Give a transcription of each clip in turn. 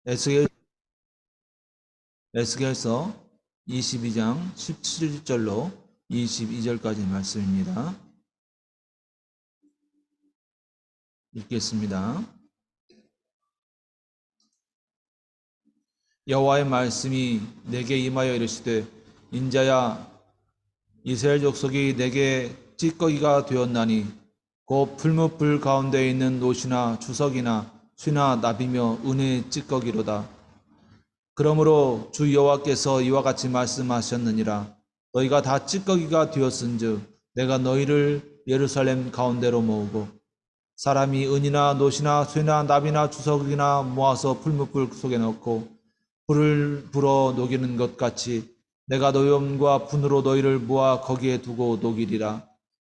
에스겔, 에스겔서 22장 17절로 22절까지 말씀입니다. 읽겠습니다. 여호와의 말씀이 내게 임하여 이르시되, 인자야, 이스라엘 족속이 내게 찌꺼기가 되었나니 곧 풀무불 가운데 있는 노시나 주석이나 쇠나 나비며 은혜의 찌꺼기로다. 그러므로 주 여호와께서 이와 같이 말씀하셨느니라. 너희가 다 찌꺼기가 되었은즉 내가 너희를 예루살렘 가운데로 모으고 사람이 은이나 노시나 쇠나 나비나 주석이나 모아서 풀무불 속에 넣고 불을 불어 녹이는 것 같이 내가 노염과 분으로 너희를 모아 거기에 두고 녹이리라.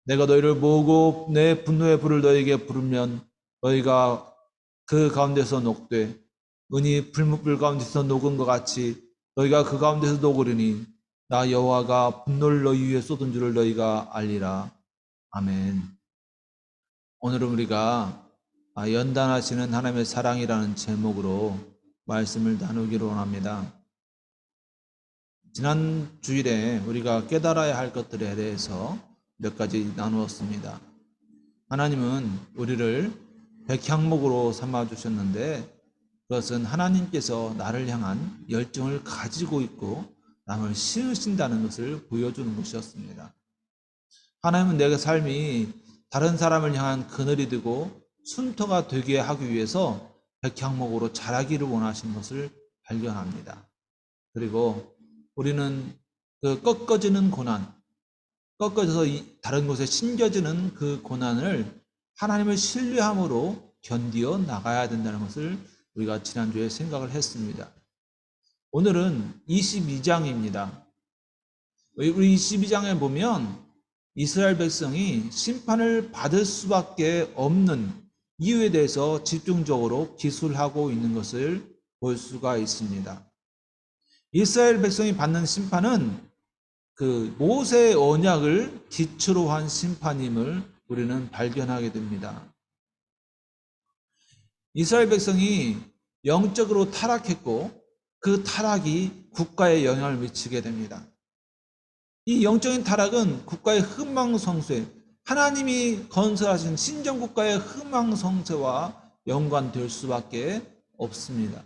내가 너희를 모으고 내 분노의 불을 너희에게 부르면 너희가 그 가운데서 녹되 은이 풀무불 가운데서 녹은 것 같이 너희가 그 가운데서 녹으리니 나 여호와가 분노를 너희 위에 쏟은 줄을 너희가 알리라. 아멘. 오늘은 우리가 연단하시는 하나님의 사랑이라는 제목으로 말씀을 나누기로 원합니다. 지난 주일에 우리가 깨달아야 할 것들에 대해서 몇 가지 나누었습니다. 하나님은 우리를 백향목으로 삼아주셨는데 그것은 하나님께서 나를 향한 열정을 가지고 있고 남을 씌우신다는 것을 보여주는 것이었습니다. 하나님은 내 삶이 다른 사람을 향한 그늘이 되고 순터가 되게 하기 위해서 백향목으로 자라기를 원하신 것을 발견합니다. 그리고 우리는 그 꺾어지는 고난, 꺾어져서 다른 곳에 심겨지는 그 고난을 하나님을 신뢰함으로 견디어 나가야 된다는 것을 우리가 지난주에 생각을 했습니다. 오늘은 22장입니다. 우리 22장에 보면 이스라엘 백성이 심판을 받을 수밖에 없는 이유에 대해서 집중적으로 기술하고 있는 것을 볼 수가 있습니다. 이스라엘 백성이 받는 심판은 그 모세의 언약을 기초로 한 심판임을 우리는 발견하게 됩니다. 이스라엘 백성이 영적으로 타락했고 그 타락이 국가에 영향을 미치게 됩니다. 이 영적인 타락은 국가의 흥망성쇠, 하나님이 건설하신 신정국가의 흥망성쇠와 연관될 수밖에 없습니다.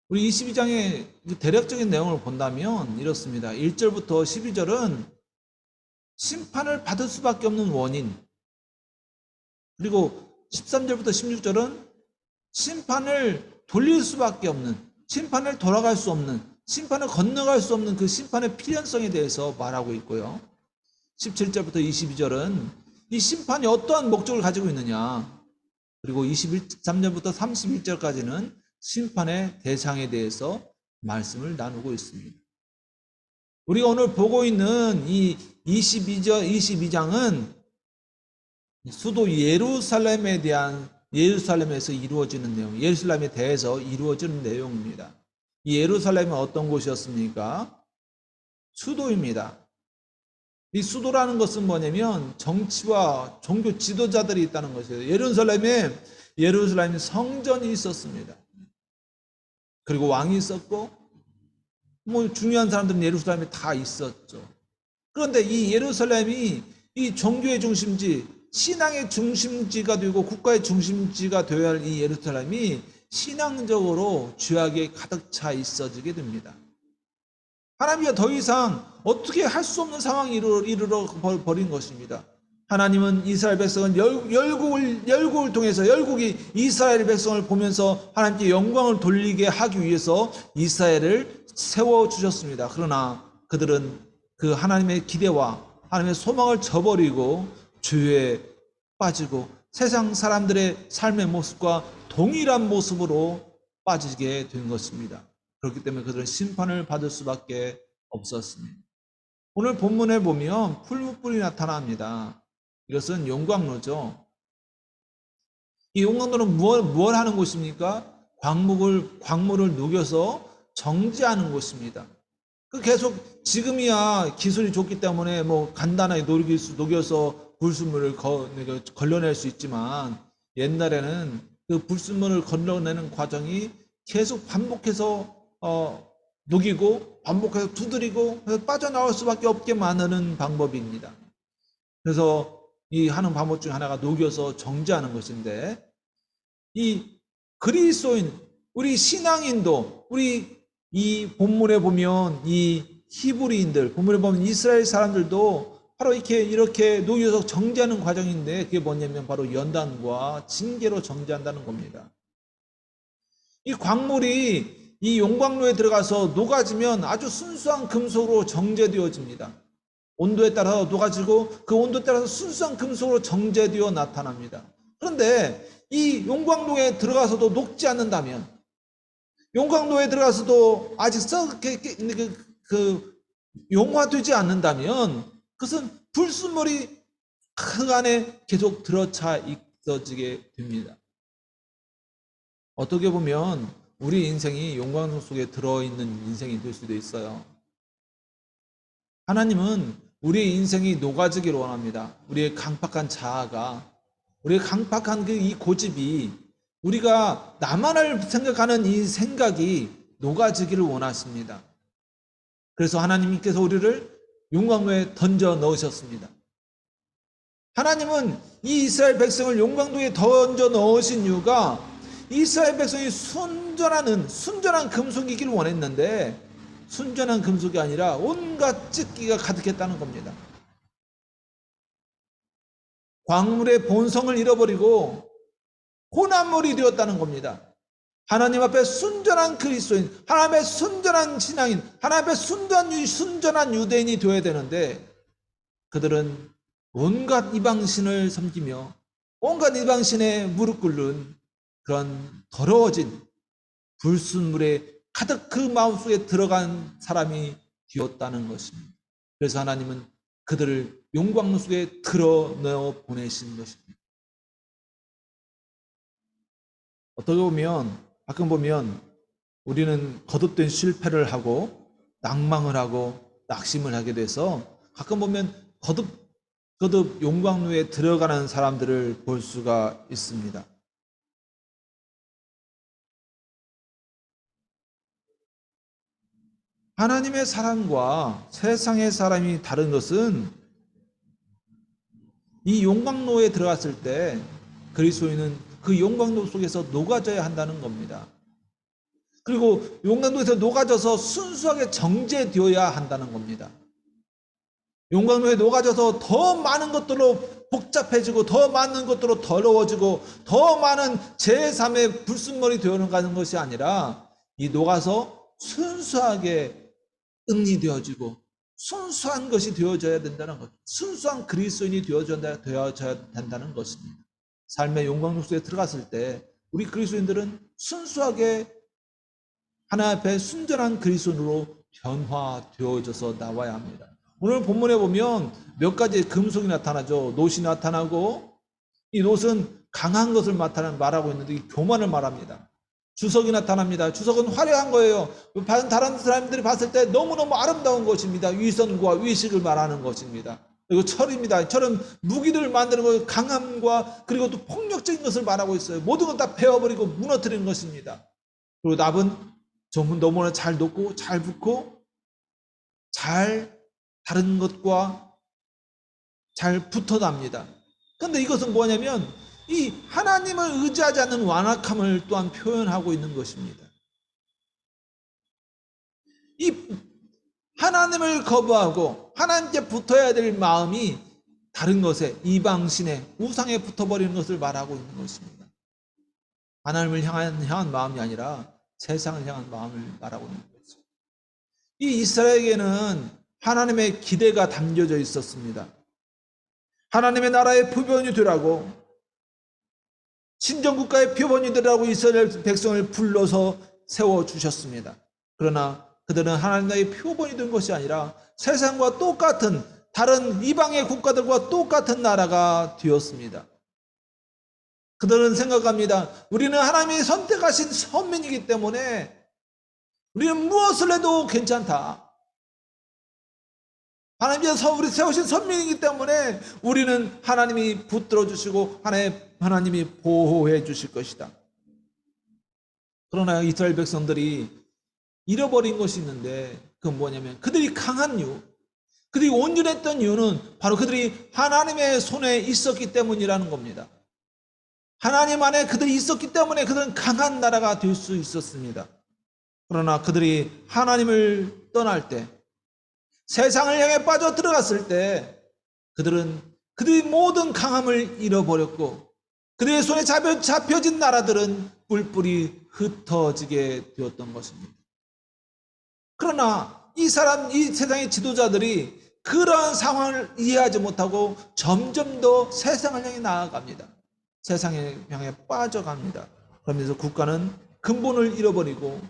우리 22장의 대략적인 내용을 본다면 이렇습니다. 1절부터 12절은 심판을 받을 수밖에 없는 원인, 그리고 13절부터 16절은 심판을 돌릴 수밖에 없는, 심판을 돌아갈 수 없는, 심판을 건너갈 수 없는 그 심판의 필연성에 대해서 말하고 있고요. 17절부터 22절은 이 심판이 어떠한 목적을 가지고 있느냐, 그리고 23절부터 31절까지는 심판의 대상에 대해서 말씀을 나누고 있습니다. 우리가 오늘 보고 있는 이 22장은 수도 예루살렘에서 이루어지는 내용, 예루살렘에 대해서 이루어지는 내용입니다. 이 예루살렘은 어떤 곳이었습니까? 수도입니다. 이 수도라는 것은 뭐냐면 정치와 종교 지도자들이 있다는 것이에요. 예루살렘에 성전이 있었습니다. 그리고 왕이 있었고 중요한 사람들은 예루살렘에 다 있었죠. 그런데 이 예루살렘이 이 종교의 중심지, 신앙의 중심지가 되고 국가의 중심지가 되어야 할 이 예루살렘이 신앙적으로 죄악에 가득 차 있어지게 됩니다. 하나님이 더 이상 어떻게 할 수 없는 상황에 이르러 버린 것입니다. 하나님은 이스라엘 백성은 열국을 통해서 열국이 이스라엘 백성을 보면서 하나님께 영광을 돌리게 하기 위해서 이스라엘을 세워주셨습니다. 그러나 그들은 그 하나님의 기대와 하나님의 소망을 저버리고 죄에 빠지고 세상 사람들의 삶의 모습과 동일한 모습으로 빠지게 된 것입니다. 그렇기 때문에 그들은 심판을 받을 수밖에 없었습니다. 오늘 본문에 보면 풀무불이 나타납니다. 이것은 용광로죠. 이 용광로는 무엇 하는 곳입니까? 광물을 녹여서 정지하는 곳입니다. 계속 지금이야 기술이 좋기 때문에 간단하게 녹여서 불순물을 걸러낼 수 있지만 옛날에는 그 불순물을 걸러내는 과정이 계속 반복해서 녹이고 반복해서 두드리고 빠져나올 수밖에 없게 만드는 방법입니다. 그래서 이 하는 방법 중 하나가 녹여서 정제하는 것인데, 이 그리스도인, 우리 신앙인도, 우리 이 본문에 보면 이 히브리인들, 본문에 보면 이스라엘 사람들도 바로 이렇게 녹여서 정제하는 과정인데, 그게 뭐냐면 바로 연단과 징계로 정제한다는 겁니다. 이 광물이 이 용광로에 들어가서 녹아지면 아주 순수한 금속으로 정제되어집니다. 온도에 따라서 녹아지고 그 온도에 따라서 순수한 금속으로 정제되어 나타납니다. 그런데 이 용광로에 들어가서도 녹지 않는다면, 용광로에 들어가서도 아직 용화되지 않는다면, 그것은 불순물이 그 안에 계속 들어차 있어지게 됩니다. 어떻게 보면 우리 인생이 용광로 속에 들어있는 인생이 될 수도 있어요. 하나님은 우리의 인생이 녹아지기를 원합니다. 우리의 강팍한 자아가, 우리의 강팍한 이 고집이, 우리가 나만을 생각하는 이 생각이 녹아지기를 원하십니다. 그래서 하나님께서 우리를 용광로에 던져 넣으셨습니다. 하나님은 이 이스라엘 백성을 용광로에 던져 넣으신 이유가 이스라엘 백성이 순전한 금속이기를 원했는데, 순전한 금속이 아니라 온갖 찢기가 가득했다는 겁니다. 광물의 본성을 잃어버리고 혼합물이 되었다는 겁니다. 하나님 앞에 순전한 그리스도인, 하나님 앞에 순전한 신앙인, 하나님 앞에 순전한 유대인이 되어야 되는데, 그들은 온갖 이방신을 섬기며 온갖 이방신에 무릎 꿇는 그런 더러워진 불순물에 가득 그 마음속에 들어간 사람이 되었다는 것입니다. 그래서 하나님은 그들을 용광로 속에 들어넣어 보내신 것입니다. 어떻게 보면, 가끔 보면 우리는 거듭된 실패를 하고 낭망을 하고 낙심을 하게 돼서 가끔 보면 거듭 용광로에 들어가는 사람들을 볼 수가 있습니다. 하나님의 사람과 세상의 사람이 다른 것은, 이 용광로에 들어갔을 때 그리스도인은 그 용광로 속에서 녹아져야 한다는 겁니다. 그리고 용광로에서 녹아져서 순수하게 정제되어야 한다는 겁니다. 용광로에 녹아져서 더 많은 것들로 복잡해지고 더 많은 것들로 더러워지고 더 많은 제3의 불순물이 되어가는 것이 아니라, 이 녹아서 순수하게 응리되어지고 순수한 것이 되어져야 된다는 것, 순수한 그리스도인이 되어져야 된다는 것입니다. 삶의 용광로 속에 들어갔을 때 우리 그리스도인들은 순수하게 하나님 앞에 순전한 그리스도인으로 변화되어져서 나와야 합니다. 오늘 본문에 보면 몇 가지 금속이 나타나죠. 노시 나타나고, 이 노은 강한 것을 말하고 있는데 교만을 말합니다. 주석이 나타납니다. 주석은 화려한 거예요. 다른 사람들이 봤을 때 너무너무 아름다운 것입니다. 위선과 위식을 말하는 것입니다. 그리고 철입니다. 철은 무기를 만드는 것, 강함과 그리고 또 폭력적인 것을 말하고 있어요. 모든 건 다 베어버리고 무너뜨리는 것입니다. 그리고 납은 전문 너무나 잘 녹고 잘 붙고 잘 다른 것과 잘 붙어납니다. 그런데 이것은 뭐냐면 이 하나님을 의지하지 않는 완악함을 또한 표현하고 있는 것입니다. 이 하나님을 거부하고 하나님께 붙어야 될 마음이 다른 것에, 이방신에, 우상에 붙어버리는 것을 말하고 있는 것입니다. 하나님을 향한 마음이 아니라 세상을 향한 마음을 말하고 있는 것입니다. 이 이스라엘에게는 하나님의 기대가 담겨져 있었습니다. 하나님의 나라의 표본이 되라고, 친정국가의 표본이 되라고 이스라엘 백성을 불러서 세워주셨습니다. 그러나 그들은 하나님의 표본이 된 것이 아니라 세상과 똑같은 다른 이방의 국가들과 똑같은 나라가 되었습니다. 그들은 생각합니다. 우리는 하나님이 선택하신 선민이기 때문에 우리는 무엇을 해도 괜찮다. 하나님께서 우리 세우신 선민이기 때문에 우리는 하나님이 붙들어 주시고 하나님이 보호해 주실 것이다. 그러나 이스라엘 백성들이 잃어버린 것이 있는데, 그건 뭐냐면 그들이 강한 이유, 그들이 온전했던 이유는 바로 그들이 하나님의 손에 있었기 때문이라는 겁니다. 하나님 안에 그들이 있었기 때문에 그들은 강한 나라가 될 수 있었습니다. 그러나 그들이 하나님을 떠날 때, 세상을 향해 빠져 들어갔을 때 그들이 모든 강함을 잃어버렸고, 그들의 손에 잡혀진 나라들은 뿔뿔이 흩어지게 되었던 것입니다. 그러나 이 세상의 지도자들이 그러한 상황을 이해하지 못하고 점점 더 세상을 향해 나아갑니다. 세상에 향해 빠져갑니다. 그러면서 국가는 근본을 잃어버리고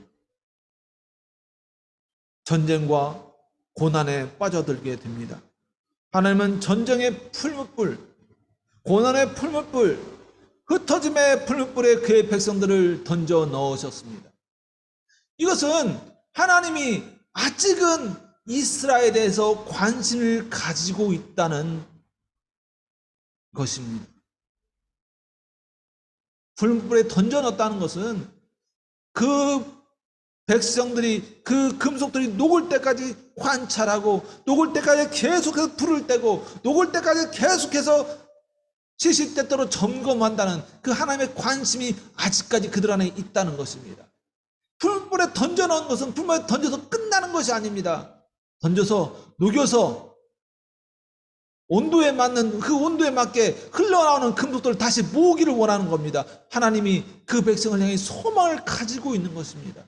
전쟁과 고난에 빠져들게 됩니다. 하나님은 전쟁의 풀무불, 고난의 풀무불, 흩어짐의 풀무불에 그의 백성들을 던져 넣으셨습니다. 이것은 하나님이 아직은 이스라엘에 대해서 관심을 가지고 있다는 것입니다. 풀무불에 던져 넣었다는 것은 그 백성들이, 그 금속들이 녹을 때까지 관찰하고, 녹을 때까지 계속해서 불을 떼고, 녹을 때까지 계속해서 시시때때로 점검한다는 그 하나님의 관심이 아직까지 그들 안에 있다는 것입니다. 풀물에 던져 넣은 것은 풀물에 던져서 끝나는 것이 아닙니다. 던져서 녹여서 온도에 맞는, 그 온도에 맞게 흘러나오는 금속들을 다시 모으기를 원하는 겁니다. 하나님이 그 백성을 향해 소망을 가지고 있는 것입니다.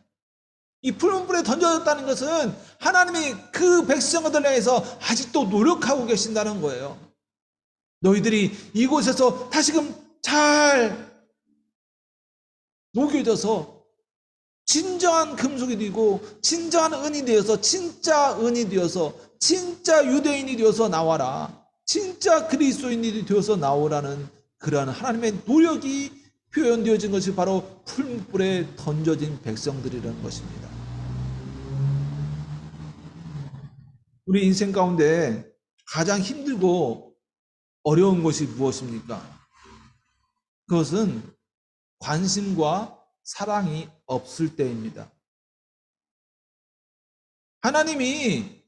이 풀문불에 던져졌다는 것은 하나님이 그 백성들을 향해서 아직도 노력하고 계신다는 거예요. 너희들이 이곳에서 다시금 잘 녹여져서 진정한 금속이 되고 진정한 은이 되어서, 진짜 은이 되어서, 진짜 유대인이 되어서 나와라, 진짜 그리스도인이 되어서 나오라는 그러한 하나님의 노력이 표현되어진 것이 바로 풀무불에 던져진 백성들이라는 것입니다. 우리 인생 가운데 가장 힘들고 어려운 것이 무엇입니까? 그것은 관심과 사랑이 없을 때입니다. 하나님이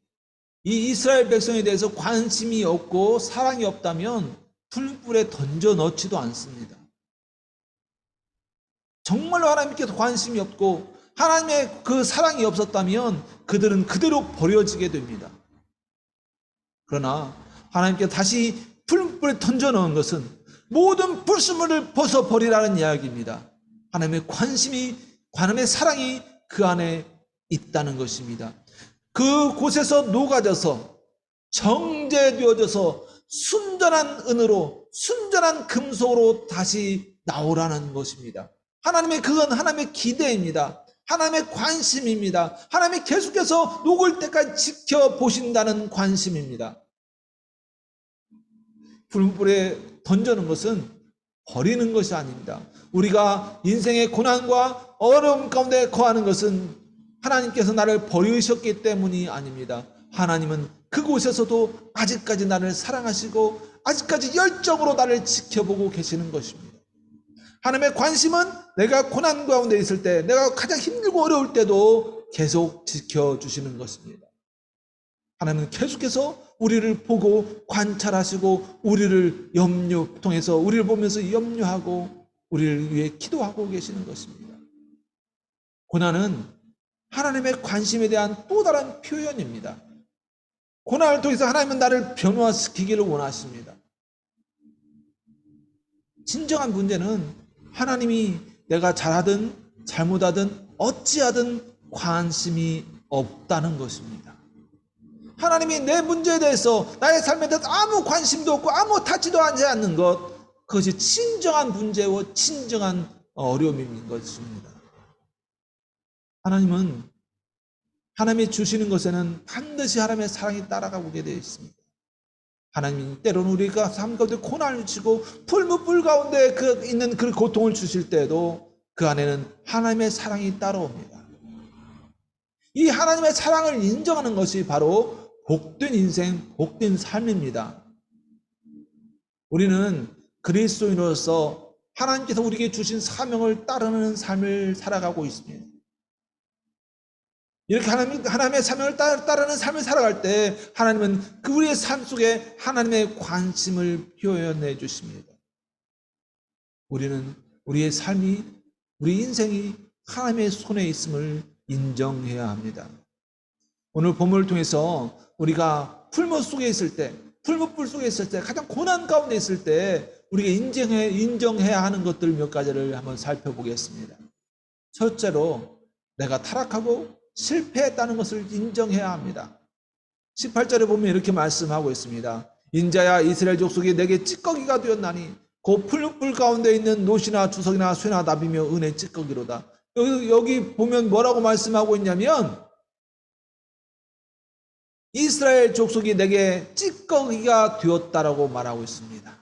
이 이스라엘 백성에 대해서 관심이 없고 사랑이 없다면 풀불에 던져 넣지도 않습니다. 정말로 하나님께서 관심이 없고 하나님의 그 사랑이 없었다면 그들은 그대로 버려지게 됩니다. 그러나 하나님께서 다시 풀불에 던져 넣은 것은 모든 불순물을 벗어버리라는 이야기입니다. 하나님의 관심이, 하나님의 사랑이 그 안에 있다는 것입니다. 그곳에서 녹아져서 정제되어져서 순전한 은으로, 순전한 금속으로 다시 나오라는 것입니다. 그건 하나님의 기대입니다. 하나님의 관심입니다. 하나님이 계속해서 녹을 때까지 지켜보신다는 관심입니다. 불불에 던져놓은 것은 버리는 것이 아닙니다. 우리가 인생의 고난과 어려움 가운데 거하는 것은 하나님께서 나를 버리셨기 때문이 아닙니다. 하나님은 그곳에서도 아직까지 나를 사랑하시고 아직까지 열정으로 나를 지켜보고 계시는 것입니다. 하나님의 관심은 내가 고난 가운데 있을 때, 내가 가장 힘들고 어려울 때도 계속 지켜주시는 것입니다. 하나님은 계속해서 우리를 보고 관찰하시고 우리를 통해서 우리를 보면서 염려하고 우리를 위해 기도하고 계시는 것입니다. 고난은 하나님의 관심에 대한 또 다른 표현입니다. 고난을 통해서 하나님은 나를 변화시키기를 원하십니다. 진정한 문제는 하나님이 내가 잘하든 잘못하든 어찌하든 관심이 없다는 것입니다. 하나님이 내 문제에 대해서, 나의 삶에 대해서 아무 관심도 없고 아무 타지도 않는 것, 그것이 진정한 문제와 진정한 어려움인 것입니다. 하나님이 주시는 것에는 반드시 하나님의 사랑이 따라가게 되어 있습니다. 하나님이 때로는 우리가 삶 가운데 고난을 주시고 풀무불 가운데 있는 그 고통을 주실 때에도 그 안에는 하나님의 사랑이 따라옵니다. 이 하나님의 사랑을 인정하는 것이 바로 복된 인생, 복된 삶입니다. 우리는 그리스도인으로서 하나님께서 우리에게 주신 사명을 따르는 삶을 살아가고 있습니다. 이렇게 하나님의 사명을 따르는 삶을 살아갈 때 하나님은 그 우리의 삶 속에 하나님의 관심을 표현해 주십니다. 우리는 우리의 삶이, 우리 인생이 하나님의 손에 있음을 인정해야 합니다. 오늘 본문을 통해서 우리가 풀무 속에 있을 때, 풀무불 속에 있을 때, 가장 고난 가운데 있을 때 우리가 인정해야 하는 것들 몇 가지를 한번 살펴보겠습니다. 첫째로 내가 타락하고 실패했다는 것을 인정해야 합니다. 18절에 보면 이렇게 말씀하고 있습니다. 인자야 이스라엘 족속이 내게 찌꺼기가 되었나니 곧 풀무불 가운데 있는 노시나 주석이나 쇠나 나비며 은의 찌꺼기로다. 여기 보면 뭐라고 말씀하고 있냐면 이스라엘 족속이 내게 찌꺼기가 되었다라고 말하고 있습니다.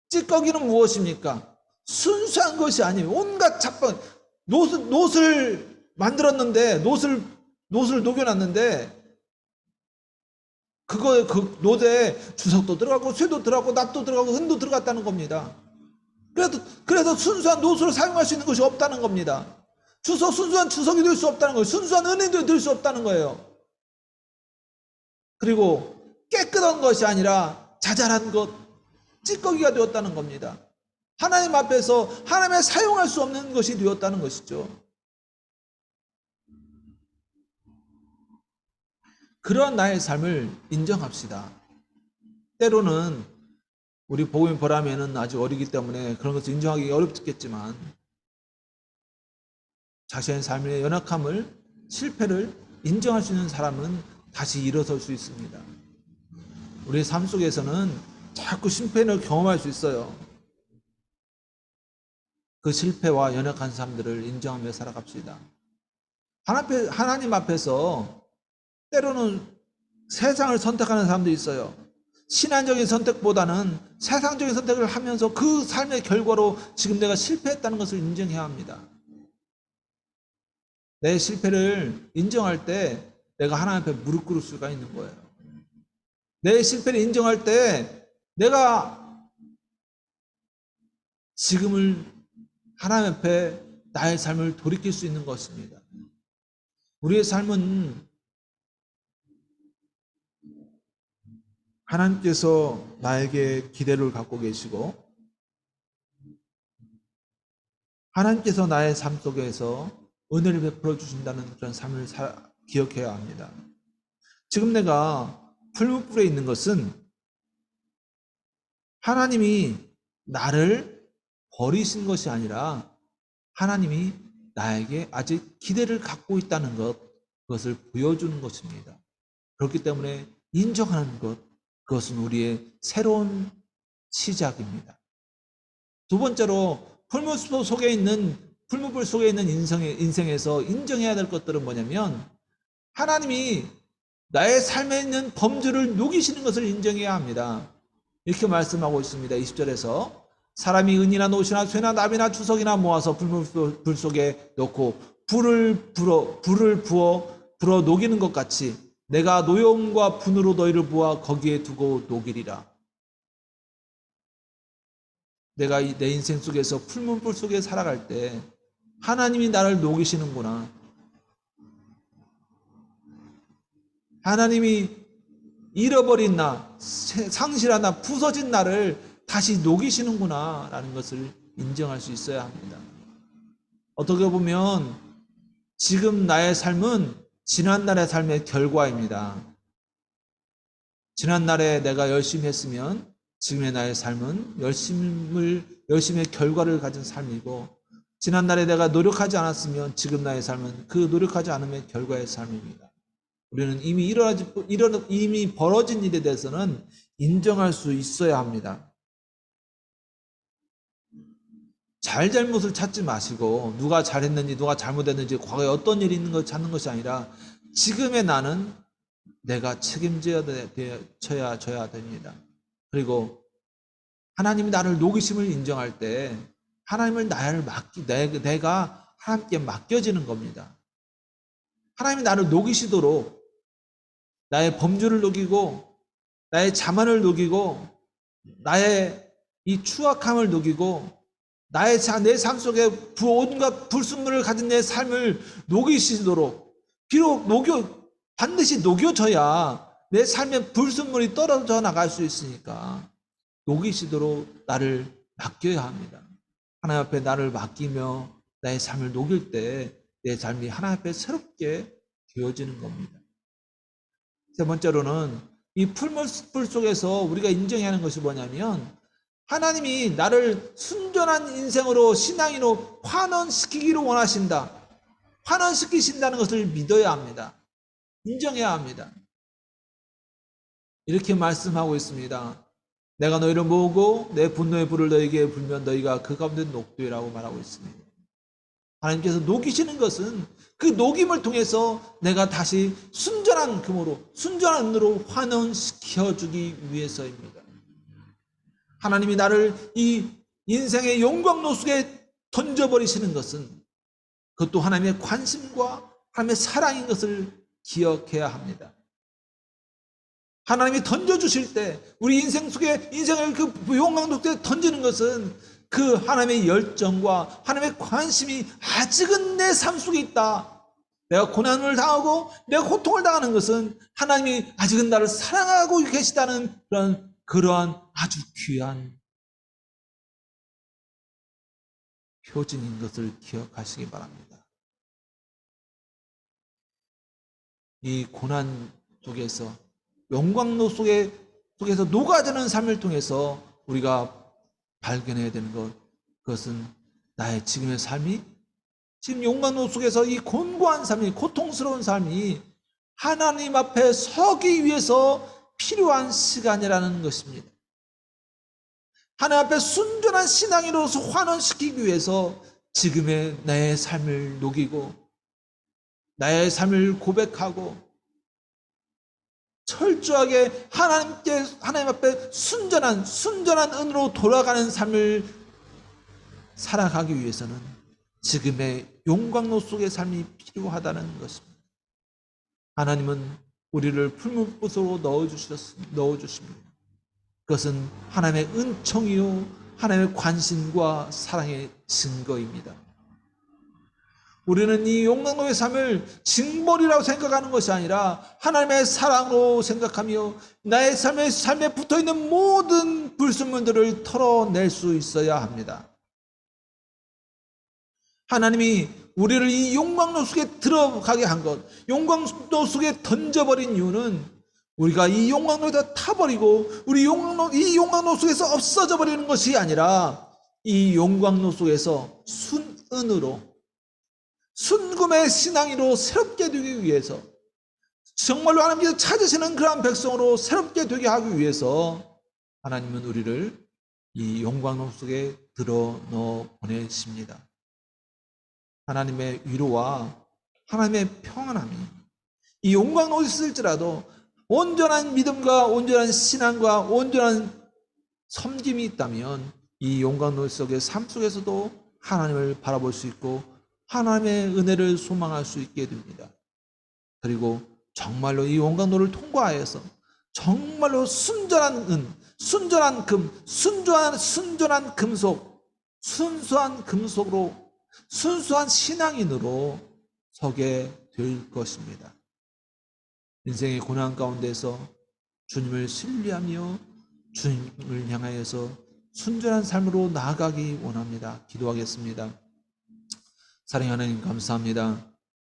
찌꺼기는 무엇입니까? 순수한 것이 아니에요. 온갖 잡번, 노을 만들었는데, 노을 녹여놨는데, 그 노에 주석도 들어가고, 쇠도 들어가고, 납도 들어가고, 은도 들어갔다는 겁니다. 그래서 순수한 노수를 사용할 수 있는 것이 없다는 겁니다. 순수한 주석이 될 수 없다는 거예요. 순수한 은혜도 될 수 없다는 거예요. 그리고 깨끗한 것이 아니라 자잘한 것, 찌꺼기가 되었다는 겁니다. 하나님 앞에서 하나님의 사용할 수 없는 것이 되었다는 것이죠. 그런 나의 삶을 인정합시다. 때로는 우리 복음의 보람에는 아직 어리기 때문에 그런 것을 인정하기 어렵겠지만 자신의 삶의 연약함을, 실패를 인정할 수 있는 사람은 다시 일어설 수 있습니다. 우리의 삶 속에서는 자꾸 실패를 경험할 수 있어요. 그 실패와 연약한 삶들을 인정하며 살아갑시다. 하나님 앞에서 때로는 세상을 선택하는 사람도 있어요. 신앙적인 선택보다는 세상적인 선택을 하면서 그 삶의 결과로 지금 내가 실패했다는 것을 인정해야 합니다. 내 실패를 인정할 때 내가 하나님 앞에 무릎 꿇을 수가 있는 거예요. 내 실패를 인정할 때 내가 지금을 하나님 앞에 나의 삶을 돌이킬 수 있는 것입니다. 우리의 삶은 하나님께서 나에게 기대를 갖고 계시고 하나님께서 나의 삶 속에서 은혜를 베풀어 주신다는 그런 삶을 기억해야 합니다. 지금 내가 풀무불에 있는 것은 하나님이 나를 버리신 것이 아니라 하나님이 나에게 아직 기대를 갖고 있다는 것, 그것을 보여주는 것입니다. 그렇기 때문에 인정하는 것, 그것은 우리의 새로운 시작입니다. 두 번째로 풀무불 속에 있는 인생에서 인정해야 될 것들은 뭐냐면 하나님이 나의 삶에 있는 범주를 녹이시는 것을 인정해야 합니다. 이렇게 말씀하고 있습니다. 20절에서 사람이 은이나 노시나 쇠나 나비나 주석이나 모아서 불 속에 넣고 불을 부어 녹이는 것 같이 내가 노염과 분으로 너희를 부어 거기에 두고 녹이리라. 내가 내 인생 속에서 풀문불 속에 살아갈 때 하나님이 나를 녹이시는구나. 하나님이 잃어버린 나, 상실한 나, 부서진 나를 다시 녹이시는구나 라는 것을 인정할 수 있어야 합니다. 어떻게 보면 지금 나의 삶은 지난날의 삶의 결과입니다. 지난날에 내가 열심히 했으면 지금의 나의 삶은 열심의 결과를 가진 삶이고, 지난날에 내가 노력하지 않았으면 지금 나의 삶은 그 노력하지 않음의 결과의 삶입니다. 우리는 이미 벌어진 일에 대해서는 인정할 수 있어야 합니다. 잘못을 찾지 마시고 누가 잘했는지 누가 잘못했는지 과거에 어떤 일이 있는 걸 찾는 것이 아니라 지금의 나는 내가 책임져야 됩니다. 그리고 하나님이 나를 녹이심을 인정할 때 하나님을 내가 하나님께 맡겨지는 겁니다. 하나님이 나를 녹이시도록 나의 범죄를 녹이고 나의 자만을 녹이고 나의 이 추악함을 녹이고 내 삶 속에 온갖 불순물을 가진 내 삶을 녹이시도록, 비록 반드시 녹여져야 내 삶의 불순물이 떨어져 나갈 수 있으니까 녹이시도록 나를 맡겨야 합니다. 하나님 앞에 나를 맡기며 나의 삶을 녹일 때 내 삶이 하나님 앞에 새롭게 되어지는 겁니다. 세 번째로는 이 풀물 속에서 우리가 인정해야 하는 것이 뭐냐면, 하나님이 나를 순전한 인생으로, 신앙인으로 환원시키기를 원하신다. 환원시키신다는 것을 믿어야 합니다. 인정해야 합니다. 이렇게 말씀하고 있습니다. 내가 너희를 모으고 내 분노의 불을 너희에게 불면 너희가 그 가운데 녹되라고 말하고 있습니다. 하나님께서 녹이시는 것은 그 녹임을 통해서 내가 다시 순전한 금으로, 순전한 은으로 환원시켜주기 위해서입니다. 하나님이 나를 이 인생의 용광로 속에 던져버리시는 것은 그것도 하나님의 관심과 하나님의 사랑인 것을 기억해야 합니다. 하나님이 던져주실 때, 우리 인생 속에, 인생을 그 용광로 속에 던지는 것은 그 하나님의 열정과 하나님의 관심이 아직은 내 삶 속에 있다. 내가 고난을 당하고 내가 고통을 당하는 것은 하나님이 아직은 나를 사랑하고 계시다는 그러한 아주 귀한 표징인 것을 기억하시기 바랍니다. 이 고난 속에서, 용광로 속에서 녹아드는 삶을 통해서 우리가 발견해야 되는 그것은 나의 지금의 삶이, 지금 용광로 속에서 이 곤고한 삶이, 고통스러운 삶이 하나님 앞에 서기 위해서 필요한 시간이라는 것입니다. 하나님 앞에 순전한 신앙인으로서 환원시키기 위해서 지금의 나의 삶을 녹이고 나의 삶을 고백하고 철저하게 하나님 앞에 순전한 은으로 돌아가는 삶을 살아가기 위해서는 지금의 용광로 속의 삶이 필요하다는 것입니다. 하나님은 우리를 풀무불로 넣어주십니다. 그것은 하나님의 은총이요 하나님의 관심과 사랑의 증거입니다. 우리는 이 용광로의 삶을 징벌이라고 생각하는 것이 아니라 하나님의 사랑으로 생각하며 나의 삶에 붙어있는 모든 불순물들을 털어낼 수 있어야 합니다. 하나님이 우리를 이 용광로 속에 들어가게 한 것, 용광로 속에 던져버린 이유는 우리가 이 용광로에다 타버리고 이 용광로 속에서 없어져 버리는 것이 아니라 이 용광로 속에서 순은으로, 순금의 신앙으로 새롭게 되기 위해서, 정말로 하나님께서 찾으시는 그러한 백성으로 새롭게 되게 하기 위해서 하나님은 우리를 이 용광로 속에 들어 넣어 보내십니다. 하나님의 위로와 하나님의 평안함이 이 용광로에 있을지라도 온전한 믿음과 온전한 신앙과 온전한 섬김이 있다면 이 용광로 속의 삶 속에서도 하나님을 바라볼 수 있고 하나님의 은혜를 소망할 수 있게 됩니다. 그리고 정말로 이 용광로를 통과하여서 정말로 순전한 은, 순전한 금, 순전한 금속, 순수한 금속으로, 순수한 신앙인으로 서게 될 것입니다. 인생의 고난 가운데서 주님을 신뢰하며 주님을 향하여서 순전한 삶으로 나아가기 원합니다. 기도하겠습니다. 사랑하는 하나님, 감사합니다.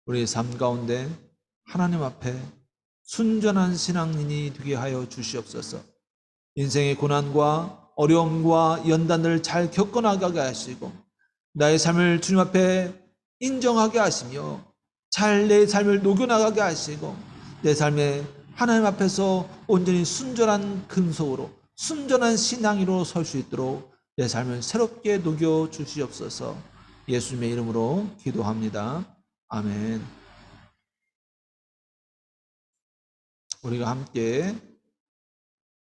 우리의 삶 가운데 하나님 앞에 순전한 신앙인이 되게 하여 주시옵소서. 인생의 고난과 어려움과 연단을 잘 겪어나가게 하시고 나의 삶을 주님 앞에 인정하게 하시며 잘 내 삶을 녹여나가게 하시고 내 삶에 하나님 앞에서 온전히 순전한 금속으로, 순전한 신앙으로 설 수 있도록 내 삶을 새롭게 녹여 주시옵소서. 예수님의 이름으로 기도합니다. 아멘. 우리가 함께